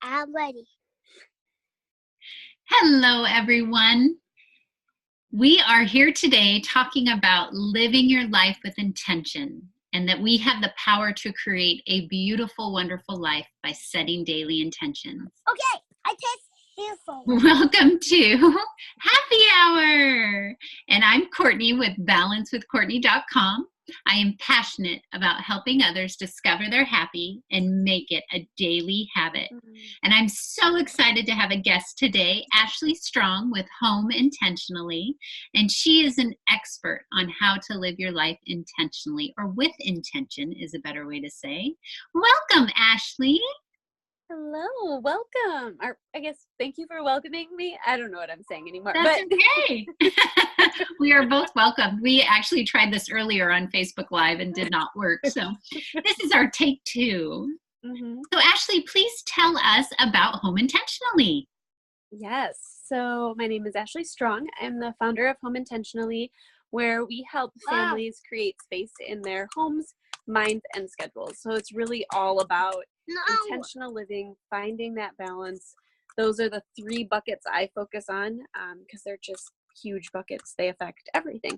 I'm ready. Hello, everyone. We are here today talking about living your life with intention and that we have the power to create a beautiful, wonderful life by setting daily intentions. Okay, I take your phone. Welcome to Happy Hour. And I'm Courtney with balancewithcourtney.com. I am passionate about helping others discover their happy and make it a daily habit. And I'm so excited to have a guest today, Ashley Strong with Home Intentionally. And she is an expert on how to live your life intentionally, or with intention is a better way to say. Welcome, Ashley. Hello, welcome. I guess thank you for welcoming me. I don't know what I'm saying anymore. That's okay. We are both welcome. We actually tried this earlier on Facebook Live and did not work. So this is our take two. Mm-hmm. So Ashley, please tell us about Home Intentionally. Yes. So my name is Ashley Strong. I'm the founder of Home Intentionally, where we help families create space in their homes, minds, and schedules. So it's really all about intentional living, finding that balance. Those are the three buckets I focus on because they're just huge buckets. They affect everything.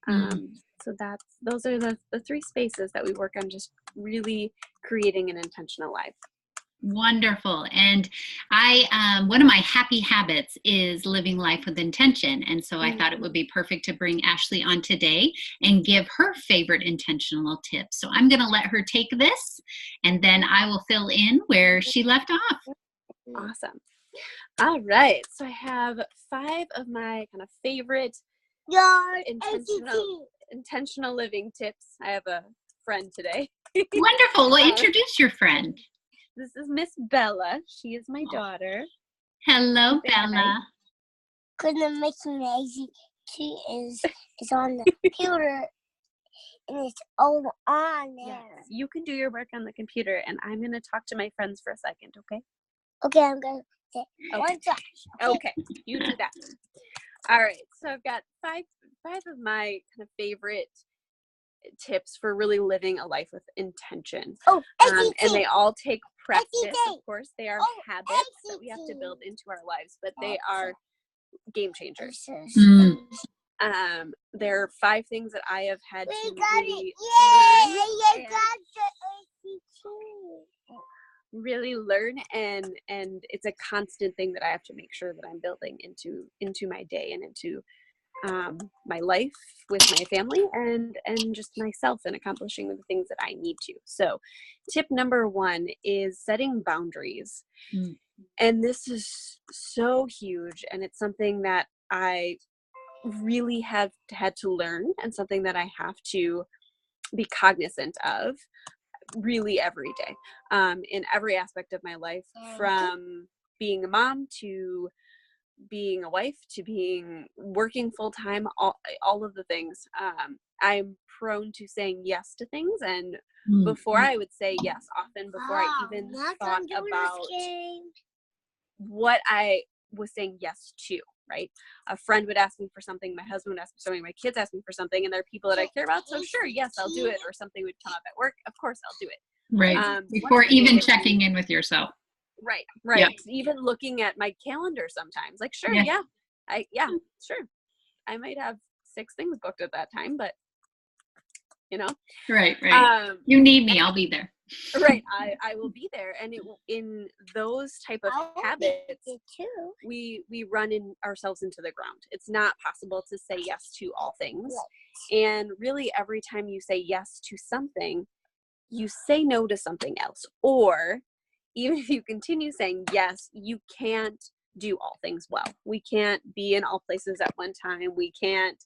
So those are the three spaces that we work on, just really creating an intentional life. Wonderful. And one of my happy habits is living life with intention. And so I thought it would be perfect to bring Ashley on today and give her favorite intentional tips. So I'm going to let her take this and then I will fill in where she left off. Awesome. All right. So I have 5 of my kind of favorite intentional living tips. I have a friend today. Wonderful. Well, introduce your friend. This is Miss Bella. She is my daughter. Hello, Bella. Couldn't make it easy. She is on the computer and it's all on there. Yes. You can do your work on the computer, and I'm going to talk to my friends for a second, okay? Okay, I'm going to say one flash. Okay, you do that. All right, so I've got five of my kind of favorite tips for really living a life with intention. And they all take practice. Of course, they are habits that we have to build into our lives, but they are game changers. There are 5 things that I have had to really learn, and it's a constant thing that I have to make sure that I'm building into my day and into my life with my family and just myself and accomplishing the things that I need to. So tip number 1 is setting boundaries. And this is so huge, and it's something that I really have had to learn, and something that I have to be cognizant of really every day, in every aspect of my life, from being a mom to being a wife to being working full-time, all of the things. I'm prone to saying yes to things, and before I would say yes often before I even thought about what I was saying yes to, right? A friend would ask me for something, my husband would ask me for something, my kids ask me for something, and there are people that I care about, so sure, yes, I'll do it. Or something would come up at work, of course I'll do it. Right. Before even checking in with yourself. Right. Yeah. Even looking at my calendar sometimes, like, sure, sure. I might have 6 things booked at that time, but Right. You need me, I'll be there. Right. I will be there. And in those type of habits, we run ourselves into the ground. It's not possible to say yes to all things. And really, every time you say yes to something, you say no to something else. Or even if you continue saying yes, you can't do all things well. We can't be in all places at one time. We can't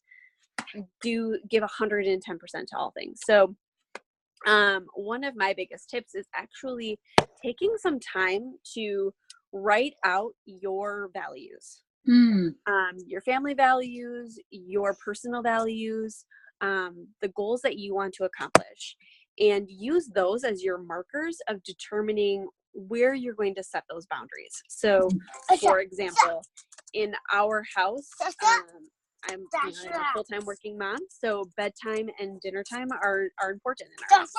give 110% to all things. So one of my biggest tips is actually taking some time to write out your values, your family values, your personal values, the goals that you want to accomplish, and use those as your markers of determining where you're going to set those boundaries. So, for example, in our house, I'm a full-time working mom, so bedtime and dinner time are important in our house.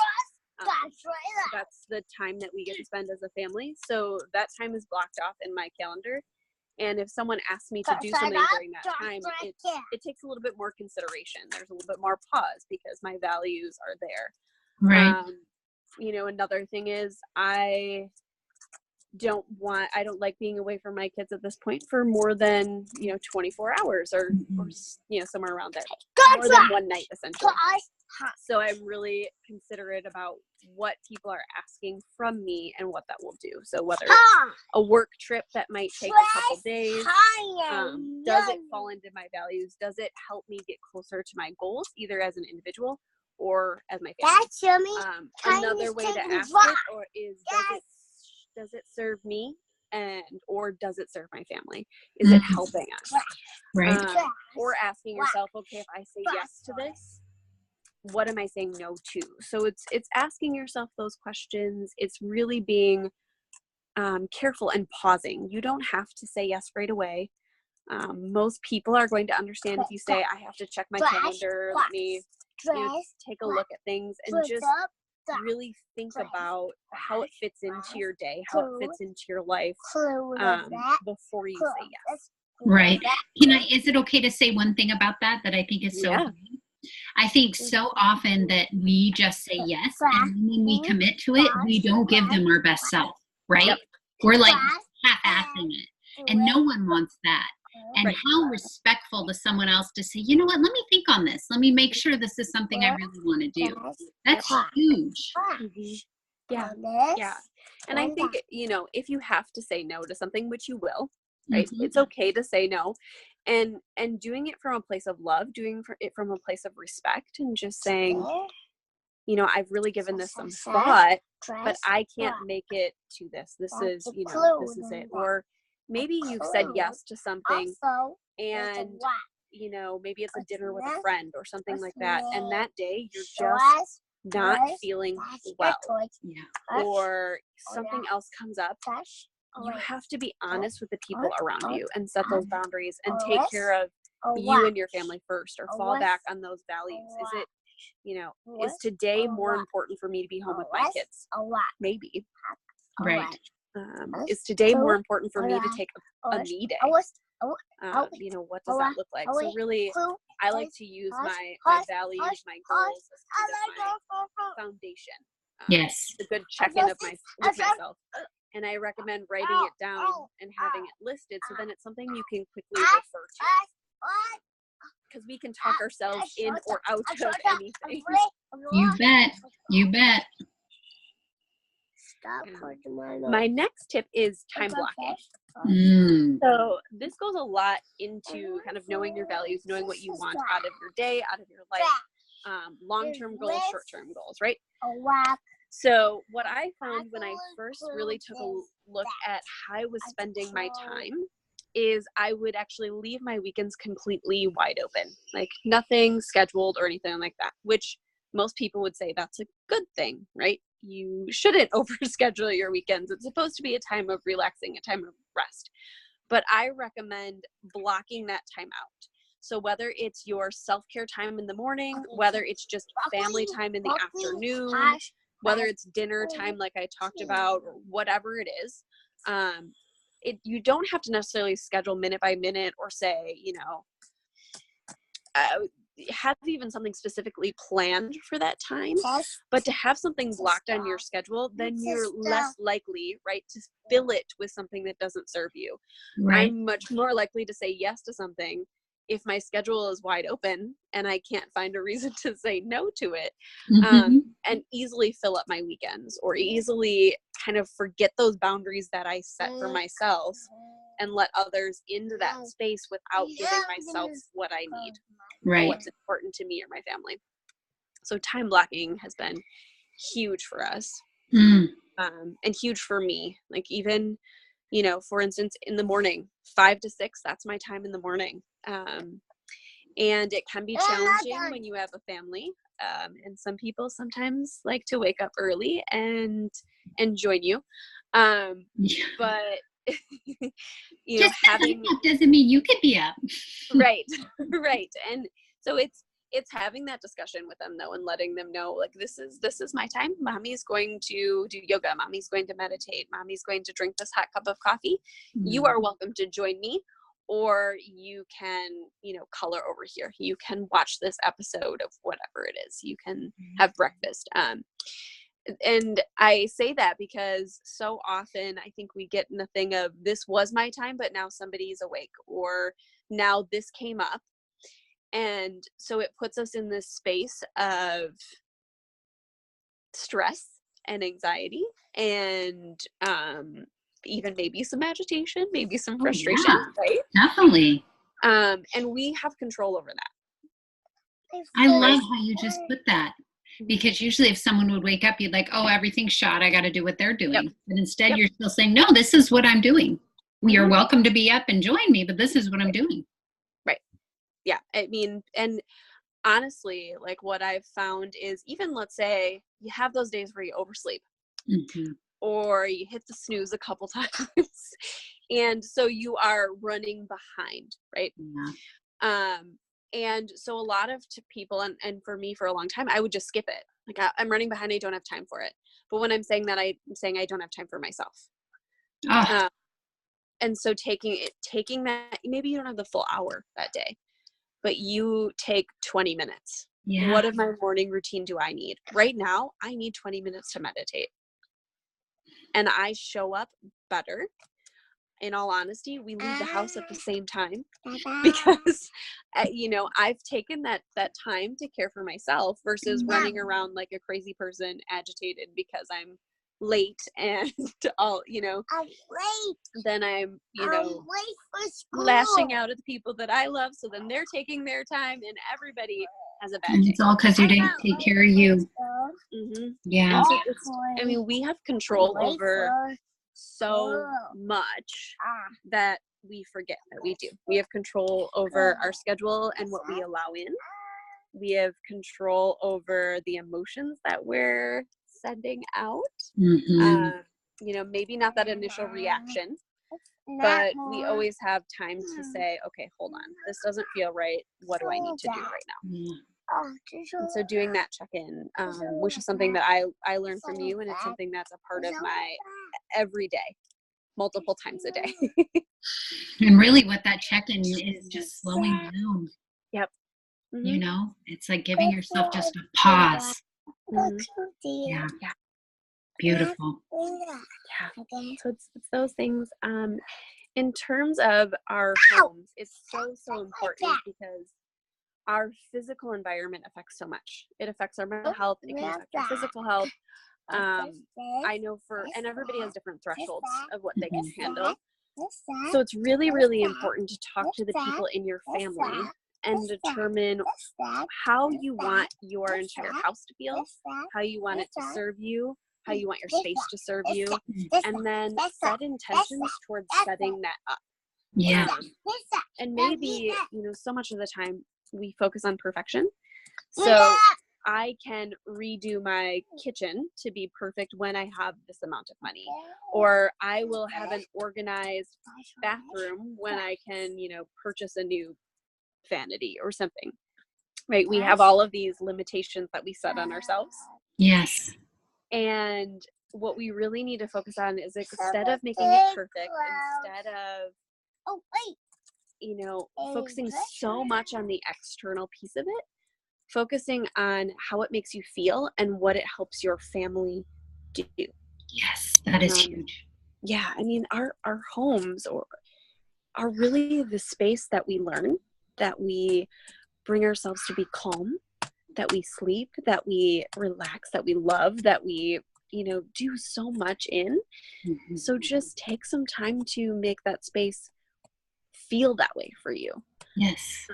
That's the time that we get to spend as a family. So that time is blocked off in my calendar. And if someone asks me to do something during that time, it takes a little bit more consideration. There's a little bit more pause because my values are there. Right. You know, another thing is I don't like being away from my kids at this point for more than, 24 hours or somewhere around there. More than one night, essentially. So I'm really considerate about what people are asking from me and what that will do. So whether it's a work trip that might take a couple days, does it fall into my values? Does it help me get closer to my goals, either as an individual or as my family? Another way to ask it is, does it serve me or does it serve my family? Is it helping us? Right. Or asking yourself, okay, if I say yes to this, what am I saying no to? So it's asking yourself those questions. It's really being careful and pausing. You don't have to say yes right away. Most people are going to understand if you say, I have to check my calendar, let me take a look at things, and just really think about how it fits into your day, how it fits into your life before you say yes. Right. Is it okay to say one thing about that I think is so important? I think so often that we just say yes, and when we commit to it, we don't give them our best self, right? Yep. We're like half-assing it, and no one wants that. And how respectful to someone else to say, you know what, let me think on this. Let me make sure this is something I really want to do. That's huge. Yeah. And I think, if you have to say no to something, which you will, right? It's okay to say no. And doing it from a place of love, doing it from a place of respect, and just saying, I've really given this some thought, but I can't make it to this. This is it. Or maybe you've said yes to something and, maybe it's a dinner with a friend or something like that. And that day you're just not feeling well, or something else comes up. You have to be honest with the people around you and set those boundaries and take care of you and your family first, or fall back on those values. Is it, is today more important for me to be home with my kids? Maybe. Right. Is today more important for me to take a me day? What does that look like? So really, I like to use my values, my goals as kind of my foundation. Yes. A good check-in with myself. And I recommend writing it down and having it listed, so then it's something you can quickly refer to. Because we can talk ourselves in or out of anything. You bet. My next tip is time blocking. So this goes a lot into kind of knowing your values, knowing what you want out of your day, out of your life, long-term goals, short-term goals, right? So what I found when I first really took a look at how I was spending my time is I would actually leave my weekends completely wide open, like nothing scheduled or anything like that, which most people would say that's a good thing, right? You shouldn't overschedule your weekends. It's supposed to be a time of relaxing, a time of rest. But I recommend blocking that time out. So whether it's your self-care time in the morning, whether it's just family time in the afternoon, whether it's dinner time like I talked about, or whatever it is, you don't have to necessarily schedule minute by minute or say, have even something specifically planned for that time, but to have something blocked on your schedule, then you're less likely, right, to fill it with something that doesn't serve you. Right. I'm much more likely to say yes to something if my schedule is wide open and I can't find a reason to say no to it, and easily fill up my weekends, or easily kind of forget those boundaries that I set for myself and let others into that space without giving myself what I need, or what's important to me or my family. So time blocking has been huge for us, and huge for me. Like even, for instance, in the morning, 5 to 6, that's my time in the morning. And it can be challenging when you have a family. And some people sometimes like to wake up early and join you. But just having that doesn't mean you could be up. Right. And so it's having that discussion with them though, and letting them know, like, this is my time. Mommy's going to do yoga. Mommy's going to meditate. Mommy's going to drink this hot cup of coffee. You are welcome to join me, or you can, color over here. You can watch this episode of whatever it is. You can have breakfast. And I say that because so often I think we get in the thing of, this was my time, but now somebody's awake, or now this came up. And so it puts us in this space of stress and anxiety, and even maybe some agitation, maybe some frustration, right? Definitely. And we have control over that. I love how you just put that. Because usually if someone would wake up, you'd like, oh, everything's shot. I got to do what they're doing. Yep. But instead you're still saying, no, this is what I'm doing. You're welcome to be up and join me, but this is what I'm doing. Right. Yeah. I mean, and honestly, like, what I've found is, even let's say you have those days where you oversleep or you hit the snooze a couple times. And so you are running behind, right? Yeah. And so a lot of people, and for me for a long time, I would just skip it. Like, I'm running behind. I don't have time for it. But when I'm saying that, I'm saying I don't have time for myself. And so taking that, maybe you don't have the full hour that day, but you take 20 minutes. Yeah. What of my morning routine do I need? Right now, I need 20 minutes to meditate. And I show up better. In all honesty, we leave the house at the same time because, I've taken that time to care for myself versus running around like a crazy person, agitated because I'm late and all, I'm late. Then I'm late for school. Lashing out at the people that I love. So then they're taking their time, and everybody has a bad day. It's all because you didn't take care of you. Yeah. So we have control over so much that we forget that we do. We have control over our schedule and what we allow in. We have control over the emotions that we're sending out. Maybe not that initial reaction, but we always have time to say, okay, hold on, this doesn't feel right. What do I need to do right now? And so doing that check-in, which is something that I learned from you, and it's something that's a part of my every day, multiple times a day. And really what that check-in is just slowing down. Yep. It's like giving yourself just a pause. Yeah. Beautiful. Yeah. So it's those things. In terms of our homes, it's so important because our physical environment affects so much. It affects our mental health. It can affect our physical health. I know and everybody has different thresholds of what they can handle. So it's really, really important to talk to the people in your family and determine how you want your entire house to feel, how you want it to serve you, how you want your space to serve you, and then set intentions towards setting that up. Yeah. And maybe, so much of the time we focus on perfection. So I can redo my kitchen to be perfect when I have this amount of money, or I will have an organized bathroom when I can, purchase a new vanity or something, right? We have all of these limitations that we set on ourselves. Yes. And what we really need to focus on is, instead of making it perfect, instead of focusing so much on the external piece of it, focusing on how it makes you feel and what it helps your family do. Yes, that is huge. Yeah, our homes are really the space that we learn, that we bring ourselves to be calm, that we sleep, that we relax, that we love, that we, do so much in. So just take some time to make that space feel that way for you. Yes.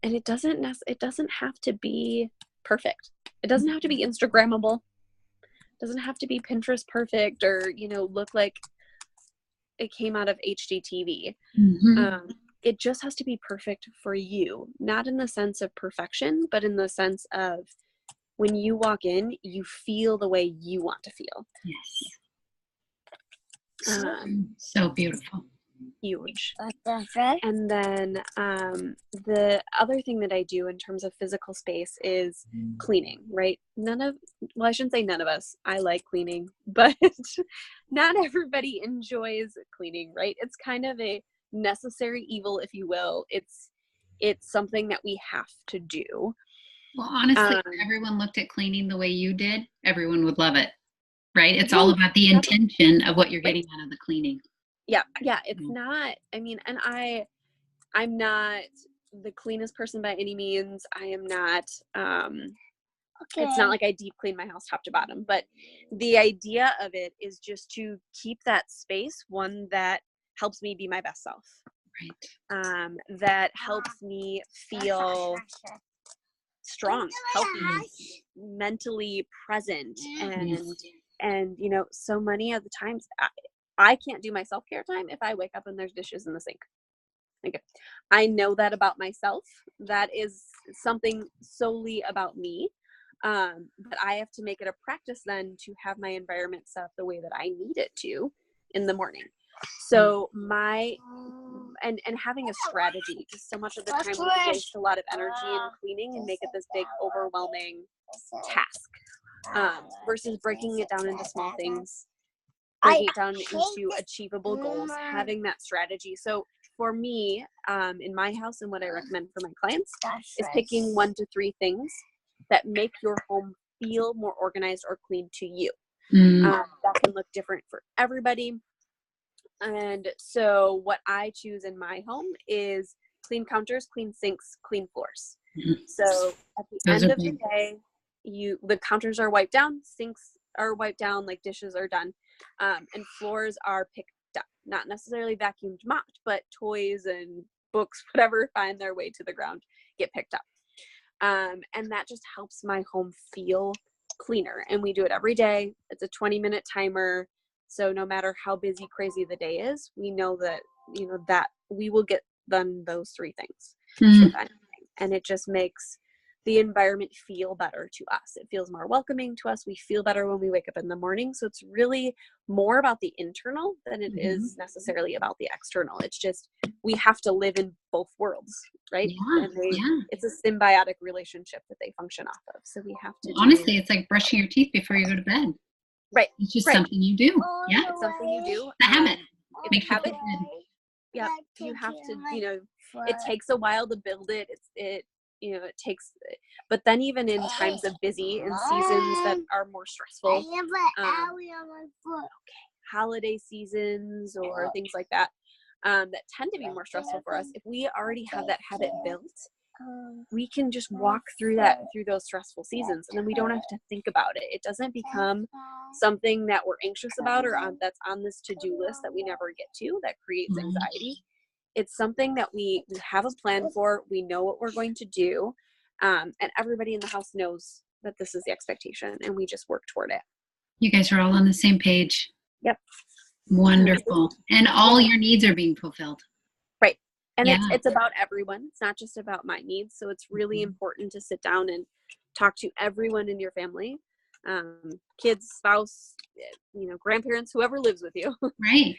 And it doesn't have to be perfect. It doesn't have to be Instagrammable. It doesn't have to be Pinterest perfect or, look like it came out of HGTV. It just has to be perfect for you, not in the sense of perfection, but in the sense of when you walk in, you feel the way you want to feel. Yes. So beautiful. huge. That's right. And then the other thing that I do in terms of physical space is cleaning, right? I shouldn't say none of us. I like cleaning, but not everybody enjoys cleaning, right? It's kind of a necessary evil, if you will. It's something that we have to do. Well, honestly, if everyone looked at cleaning the way you did, everyone would love it, right? It's all about the intention of what you're getting out of the cleaning. Yeah. It's not, I mean, and I'm not the cleanest person by any means. I am not, it's not like I deep clean my house top to bottom, but the idea of it is just to keep that space one that helps me be my best self. Right. That helps me feel strong, healthy, mentally present, and you know, so many of the times I can't do my self-care time if I wake up and there's dishes in the sink. Okay. I know that about myself. That is something solely about me. But I have to make it a practice then to have my environment set up the way that I need it to in the morning. So and having a strategy, because so much of the time we waste a lot of energy in cleaning and make it this big overwhelming task, versus breaking it down into small things, breaking it down into achievable goals, having that strategy. So for me, in my house, and what I recommend for my clients is picking 1 to 3 things that make your home feel more organized or clean to you. That can look different for everybody. And so what I choose in my home is clean counters, clean sinks, clean floors. So at the end of the day, the counters are wiped down, sinks are wiped down, like dishes are done, and floors are picked up. Not necessarily vacuumed, mopped, but toys and books, whatever, find their way to the ground, get picked up. And that just helps my home feel cleaner. And we do it every day. It's a 20-minute timer. So no matter how busy, crazy the day is, we know that, you know, that we will get done those 3 things. And it just makes the environment feel better to us. It feels more welcoming to us. We feel better when we wake up in the morning. So it's really more about the internal than it is necessarily about the external. It's just, we have to live in both worlds, right? And it's a symbiotic relationship that they function off of. So we have to honestly, it's like brushing your teeth before you go to bed. Right. It's just something you do. It's something you do. The habit. It makes habit. Yeah. You have to, you know, it takes a while to build it. You know, it takes, but then even in times of busy and seasons that are more stressful, holiday seasons or things like that, that tend to be more stressful for us, if we already have that habit built, we can just walk through those stressful seasons, and then we don't have to think about it. It doesn't become something that we're anxious about or that's on this to-do list that we never get to, that creates anxiety. It's something that we have a plan for. We know what we're going to do. And everybody in the house knows that this is the expectation, and we just work toward it. You guys are all on the same page. Yep. Wonderful. And all your needs are being fulfilled. Right. And it's about everyone. It's not just about my needs. So it's really important to sit down and talk to everyone in your family, kids, spouse, you know, grandparents, whoever lives with you. Right.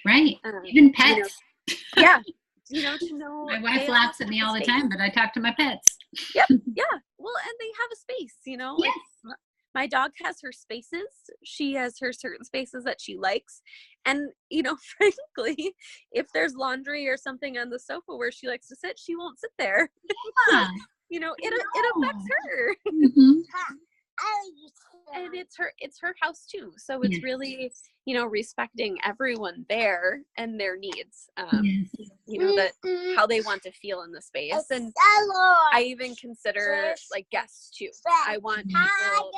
Even pets. You know, you know, to know. My wife laughs at me all the time, but I talk to my pets. Yep. Yeah. Well, and they have a space, you know. Yes. My dog has her spaces. She has her certain spaces that she likes. And, you know, frankly, if there's laundry or something on the sofa where she likes to sit, she won't sit there. Yeah. You know, it affects her. And it's her house too. So it's really, you know, respecting everyone there and their needs. You know, that how they want to feel in the space. And I even consider like guests too. I want people,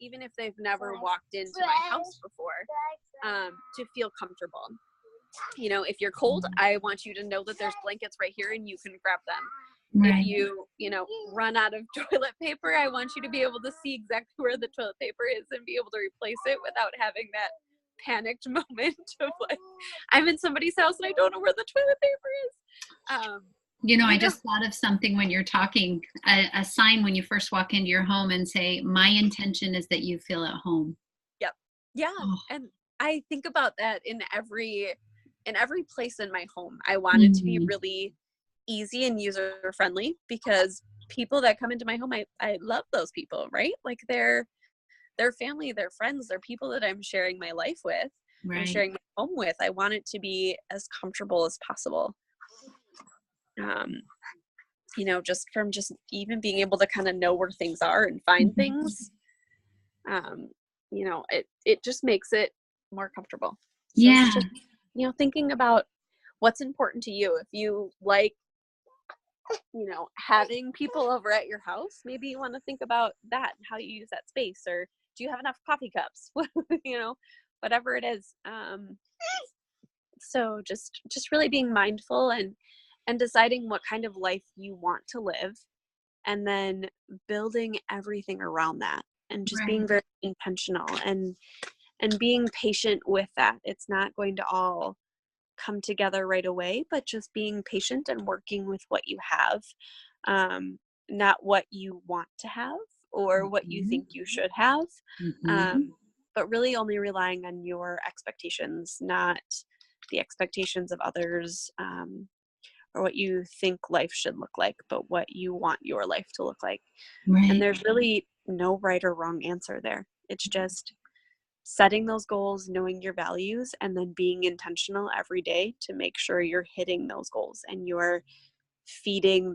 even if they've never walked into my house before, to feel comfortable. You know, if you're cold, I want you to know that there's blankets right here and you can grab them. Right. If you know, run out of toilet paper, I want you to be able to see exactly where the toilet paper is and be able to replace it without having that panicked moment of like, I'm in somebody's house and I don't know where the toilet paper is. You know, I just thought of something when you're talking, a sign when you first walk into your home and say, my intention is that you feel at home. Yep. Yeah. Oh. And I think about that in every every place in my home, I want it to be really easy and user friendly, because people that come into my home, I love those people, right? Like they're family, they're friends, they're people that I'm sharing my life with, I'm sharing my home with. I want it to be as comfortable as possible. You know, just from just even being able to kind of know where things are and find things, you know, it just makes it more comfortable. So it's just, you know, thinking about what's important to you. If you like, you know, having people over at your house, maybe you want to think about that and how you use that space, or do you have enough coffee cups? You know, whatever it is. So just really being mindful and deciding what kind of life you want to live, and then building everything around that, and just being very intentional and being patient with that. It's not going to all come together right away, but just being patient and working with what you have, not what you want to have or what you think you should have, but really only relying on your expectations, not the expectations of others, or what you think life should look like, but what you want your life to look like. And there's really no right or wrong answer there. It's just setting those goals, knowing your values, and then being intentional every day to make sure you're hitting those goals and you're feeding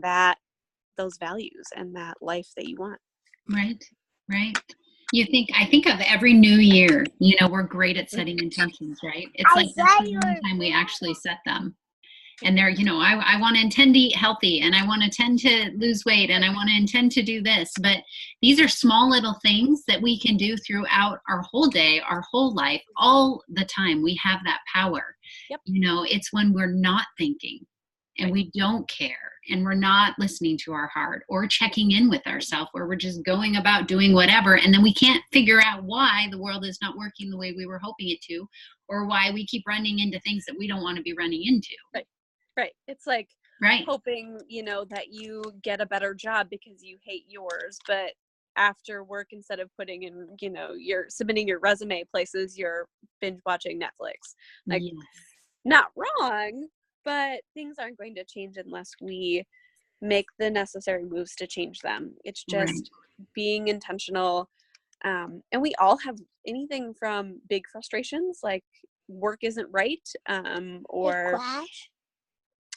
those values and that life that you want. Right. I think of every new year, you know, we're great at setting intentions, right? It's like that's the only time we actually set them. And they're, you know, I want to intend to eat healthy, and I want to intend to lose weight, and I want to intend to do this. But these are small little things that we can do throughout our whole day, our whole life, all the time. We have that power. You know, it's when we're not thinking and we don't care and we're not listening to our heart or checking in with ourselves, where we're just going about doing whatever. And then we can't figure out why the world is not working the way we were hoping it to, or why we keep running into things that we don't want to be running into. Right. It's like hoping, you know, that you get a better job because you hate yours, but after work, instead of putting in, you know, you're submitting your resume places, you're binge watching Netflix. Like, not wrong, but things aren't going to change unless we make the necessary moves to change them. It's just being intentional. And we all have anything from big frustrations, like work isn't right, or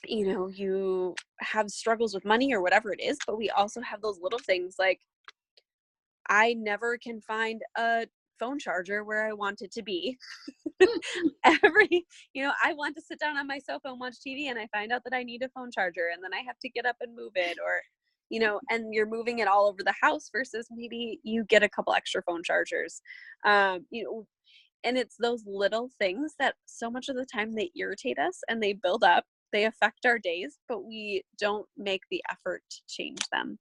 you know, you have struggles with money or whatever it is, but we also have those little things like I never can find a phone charger where I want it to be. You know, I want to sit down on my sofa and watch TV, and I find out that I need a phone charger, and then I have to get up and move it, or, you know, and you're moving it all over the house versus maybe you get a couple extra phone chargers. You know, and it's those little things that so much of the time they irritate us and they build up. They affect our days, but we don't make the effort to change them.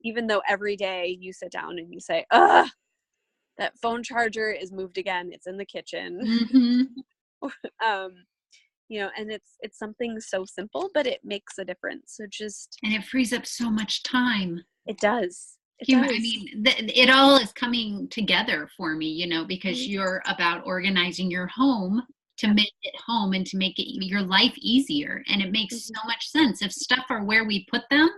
Even though every day you sit down and you say, ugh, that phone charger is moved again. It's in the kitchen. You know, and it's something so simple, but it makes a difference. So and it frees up so much time. It does. I mean, it all is coming together for me, you know, because you're about organizing your home to make it home and to make it your life easier. And it makes so much sense. If stuff are where we put them,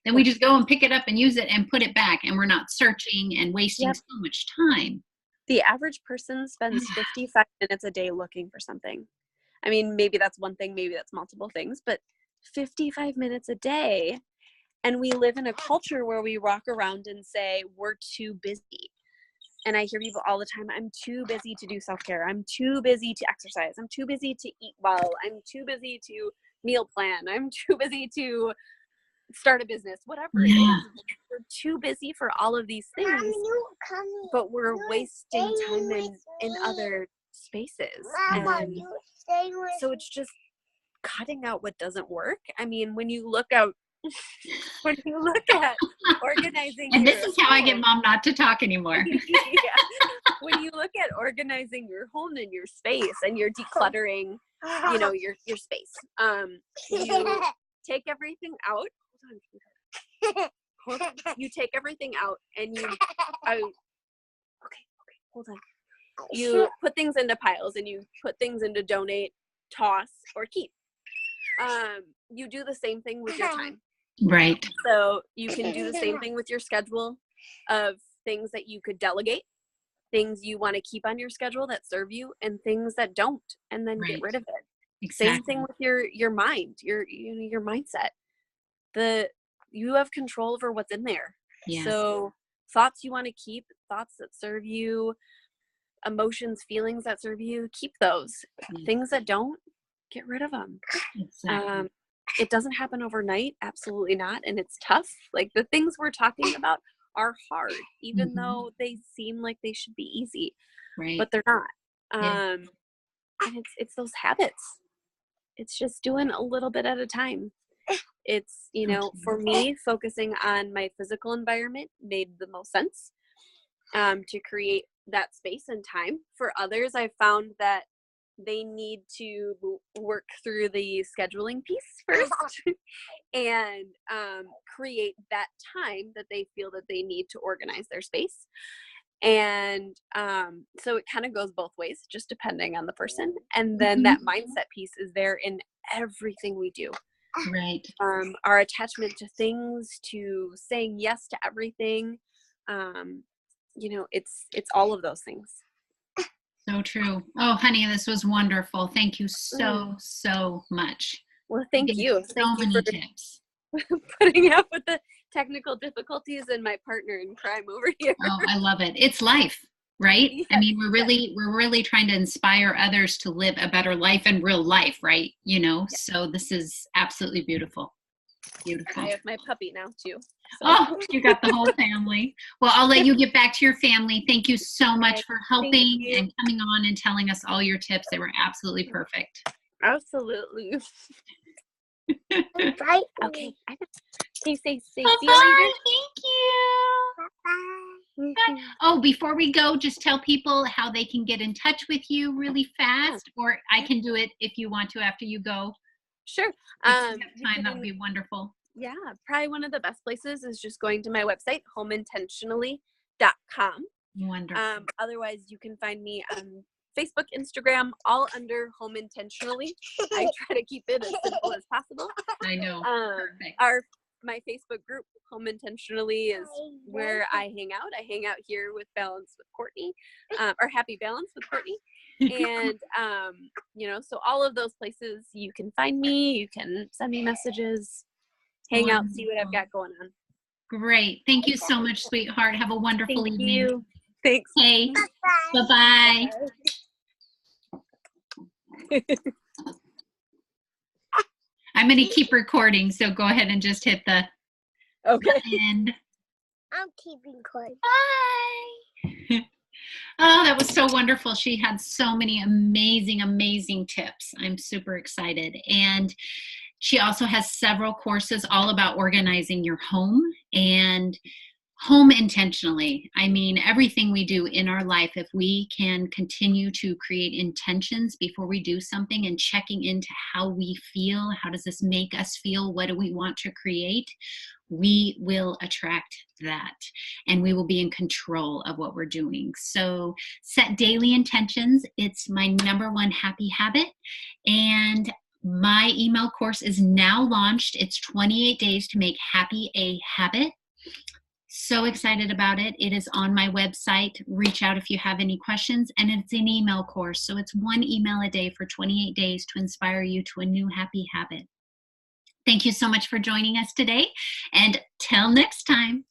then we just go and pick it up and use it and put it back. And we're not searching and wasting so much time. The average person spends 55 minutes a day looking for something. I mean, maybe that's one thing, maybe that's multiple things, but 55 minutes a day. And we live in a culture where we walk around and say, we're too busy. And I hear people all the time, I'm too busy to do self-care. I'm too busy to exercise. I'm too busy to eat well. I'm too busy to meal plan. I'm too busy to start a business, whatever it is. We're too busy for all of these things, but we're wasting time in other spaces. And so it's just cutting out what doesn't work. I mean, when you look at organizing, and this is how I get Mom not to talk anymore. When you look at organizing your home and your space, and you're decluttering, you know, your space, you take everything out. Hold on. You take everything out, and hold on. You put things into piles, and you put things into donate, toss, or keep. You do the same thing with your time. Right. So you can do the same thing with your schedule of things that you could delegate, things you want to keep on your schedule that serve you, and things that don't, and then get rid of it. Exactly. Same thing with your mind, your mindset. You have control over what's in there. Yes. So thoughts you want to keep, thoughts that serve you, emotions, feelings that serve you, keep those. Yes. Things that don't, get rid of them. Exactly. It doesn't happen overnight, absolutely not, and it's tough. Like, the things we're talking about are hard, even though they seem like they should be easy, right. but they're not. Yeah. And it's those habits. It's just doing a little bit at a time. It's, for me, focusing on my physical environment made the most sense, to create that space and time. For others, I found that they need to work through the scheduling piece first and create that time that they feel that they need to organize their space. And so it kind of goes both ways, just depending on the person. And then that mindset piece is there in everything we do. Right. Our attachment to things, to saying yes to everything. It's all of those things. So true. Oh, honey, this was wonderful. Thank you so much. Well, thank you. So many tips. Putting up with the technical difficulties and my partner in crime over here. Oh, I love it. It's life, right? Yes. I mean, we're really trying to inspire others to live a better life in real life, right? Yes. So this is absolutely beautiful. Beautiful. I have my puppy now too. So. Oh, you got the whole family. Well, I'll let you get back to your family. Thank you so much for helping and coming on and telling us all your tips. They were absolutely perfect. Absolutely. Bye. Okay. Say see you Bye-bye. later. Thank you. Bye. Oh, before we go, just tell people how they can get in touch with you really fast, or I can do it if you want to after you go. Sure. If you have time, that would be wonderful. Yeah, probably one of the best places is just going to my website, homeintentionally.com. Wonderful. Otherwise, you can find me on Facebook, Instagram, all under Home Intentionally. I try to keep it as simple as possible. I know. Perfect. My Facebook group, Home Intentionally, is where I hang out. I hang out here with Balance with Cortney, or Happy Balance with Cortney. And, so all of those places you can find me, you can send me messages, hang out, see what I've got going on. Great. Thank you so much, sweetheart. Have a wonderful evening. You. Thanks. Okay. Bye-bye. I'm going to keep recording, so go ahead and just hit the end. I'm keeping quiet. Bye. Oh, that was so wonderful. She had so many amazing tips. I'm super excited. And she also has several courses all about organizing your home and home intentionally. I mean, everything we do in our life, if we can continue to create intentions before we do something and checking into how we feel, how does this make us feel, what do we want to create, we will attract that and we will be in control of what we're doing. So set daily intentions. It's my #1 happy habit. And my email course is now launched. It's 28 days to make happy a habit. So excited about it. It is on my website. Reach out if you have any questions. And it's an email course. So it's 1 email a day for 28 days to inspire you to a new happy habit. Thank you so much for joining us today. And till next time.